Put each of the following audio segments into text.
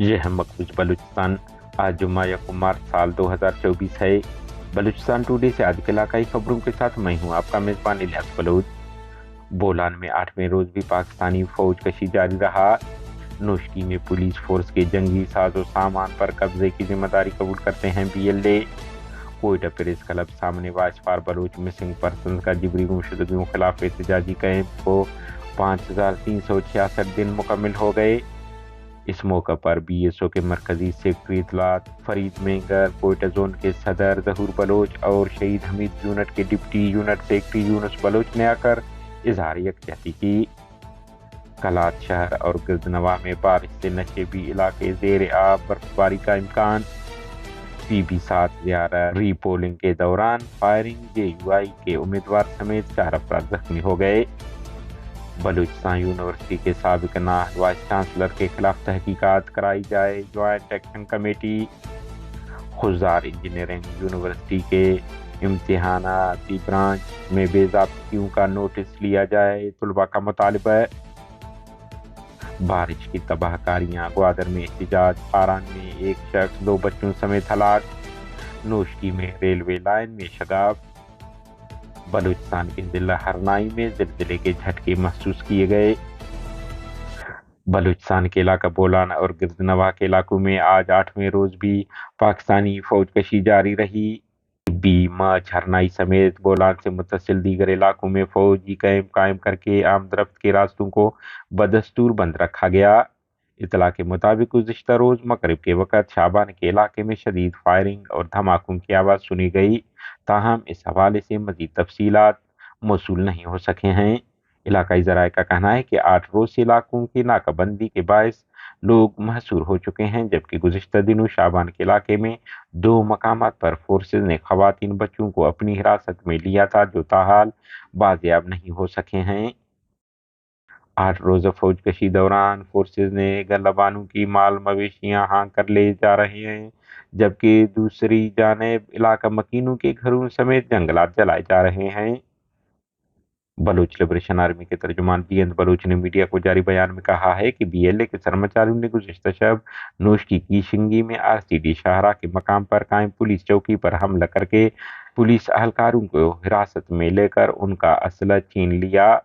یہ ہے مقبوض بلوچستان۔ آج جمعہ 1 مارچ سال 2024 ہے۔ بلوچستان ٹوڈے سے آج کے علاقائی خبروں کے ساتھ میں ہوں آپ کا میزبان الیاس بلوچ۔ بولان میں 8ویں روز بھی پاکستانی فوج کشی جاری رہا۔ نوشکی میں پولیس فورس کے جنگی ساز و سامان پر قبضے کی ذمہ داری قبول کرتے ہیں BLA۔ کوئٹہ پریس کلب سامنے voice for Baloch missing persons کا جبری گمشدگیوں خلاف احتجاجی کیمپ کو 5366 دن مکمل ہو گئے۔ اس موقع پر BSO کے مرکزی سیکرٹری اطلاعات فرید مینگر، کوئٹہ زون کے صدر ظہور بلوچ اور شہید حمید یونٹ کے ڈپٹی یونٹ سیکرٹری یونس بلوچ نے آ کر اظہار یکجہتی کی۔ کلات شہر اور گردنواں میں بارش سے نشیبی علاقے زیر آب، برفباری کا امکان۔ PB-7 زیارہ ری پولنگ کے دوران فائرنگ، JUI کے امیدوار سمیت 4 افراد زخمی ہو گئے۔ بلوچستان یونیورسٹی کے سابق نائب وائس چانسلر کے خلاف تحقیقات کرائی جائے، joint action committee. Khuzdar engineering university کے امتحاناتی برانچ میں بے ضابطگیوں کا نوٹس لیا جائے، طلباء کا مطالبہ۔ بارش کی تباہ کاریاں، گوادر میں احتجاج، پاران میں ایک شخص 2 بچوں سمیت ہلاک۔ نوشکی میں ریلوے لائن میں شگاف۔ بلوچستان کے ضلع ہرنائی میں زلزلے کے جھٹکے محسوس کیے گئے۔ بلوچستان کے علاقہ بولان اور گردنواں کے علاقوں میں آج 8ویں روز بھی پاکستانی فوج کشی جاری رہی۔ مارچ ہرنائی سمیت بولان سے متصل دیگر علاقوں میں فوجی کیمپ قائم کر کے آمد رفت کے راستوں کو بدستور بند رکھا گیا۔ اطلاع کے مطابق گزشتہ روز مغرب کے وقت شابان کے علاقے میں شدید فائرنگ اور دھماکوں کی آواز سنی گئی، تاہم اس حوالے سے مزید تفصیلات موصول نہیں ہو سکے ہیں۔ علاقائی ذرائع کا کہنا ہے کہ 8 روز سے علاقوں کی ناکہ بندی کے باعث لوگ محصور ہو چکے ہیں، جبکہ گزشتہ دنوں شابان کے علاقے میں 2 مقامات پر فورسز نے خواتین بچوں کو اپنی حراست میں لیا تھا جو تاحال بازیاب نہیں ہو سکے ہیں۔ 8 روزہ فوج کشی دوران فورسز نے غلہ بانوں کی مال مویشیاں ہانک کر لے جا رہے ہیں، جبکہ دوسری جانب علاقہ مکینوں کے گھروں سمیت جنگلات جلائے جا رہے ہیں۔ بلوچ لبریشن آرمی کے ترجمان بیند بلوچ نے میڈیا کو جاری بیان میں کہا ہے کہ BLA کے سرمچاریوں نے گزشتہ شب نوشکی کی شنگی میں RCD شاہراہ کے مقام پر قائم پولیس چوکی پر حملہ کر کے پولیس اہلکاروں کو حراست میں لے کر ان کا اسلحہ چھین لیا۔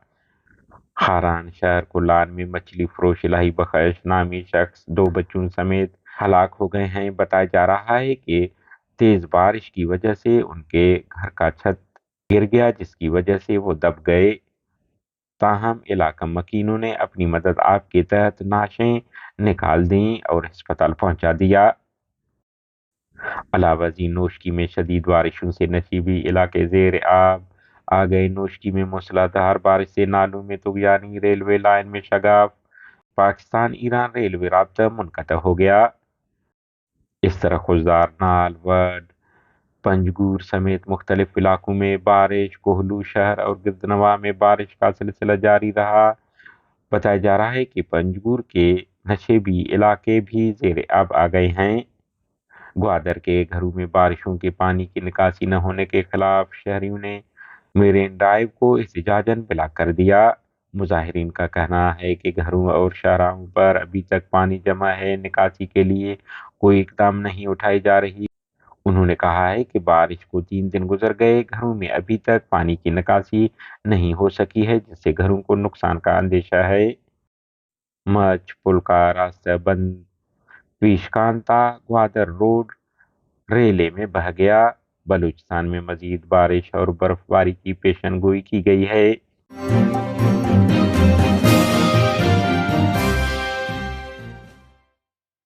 خاران شہر کلان میں مچھلی فروش الہی بخش نامی شخص 2 بچوں سمیت ہلاک ہو گئے ہیں۔ بتایا جا رہا ہے کہ تیز بارش کی وجہ سے ان کے گھر کا چھت گر گیا، جس کی وجہ سے وہ دب گئے، تاہم علاقہ مکینوں نے اپنی مدد آپ کے تحت نعشیں نکال دیں اور ہسپتال پہنچا دیا۔ علاوہ ازیں نوشکی میں شدید بارشوں سے نشیبی علاقے زیر آب آ گئے۔ نوشکی میں موسلادھار بارش سے نالوں میں طغیانی، ریلوے لائن میں شگاف، پاکستان ایران ریلوے رابطہ منقطع ہو گیا۔ اس طرح خضدار، نال، وڈ، پنجگور سمیت مختلف علاقوں میں بارش، کوہلو شہر اور گردنواں میں بارش کا سلسلہ جاری رہا۔ بتایا جا رہا ہے کہ پنجگور کے نشیبی علاقے بھی زیر آب آ گئے ہیں۔ گوادر کے گھروں میں بارشوں کے پانی کی نکاسی نہ ہونے کے خلاف شہریوں نے میرین ڈرائیو کو احتجاجاً بلاک کر دیا۔ مظاہرین کا کہنا ہے کہ گھروں اور شاہراہوں پر ابھی تک پانی جمع ہے، نکاسی کے لیے کوئی اقدام نہیں اٹھائی جا رہی۔ انہوں نے کہا ہے کہ بارش کو 3 دن گزر گئے، گھروں میں ابھی تک پانی کی نکاسی نہیں ہو سکی ہے، جس سے گھروں کو نقصان کا اندیشہ ہے۔ مچ پل کا راستہ بند، پیشکانتا گوادر روڈ ریلے میں بہہ گیا۔ بلوچستان میں مزید بارش اور برفباری کی پیشن گوئی کی گئی ہے۔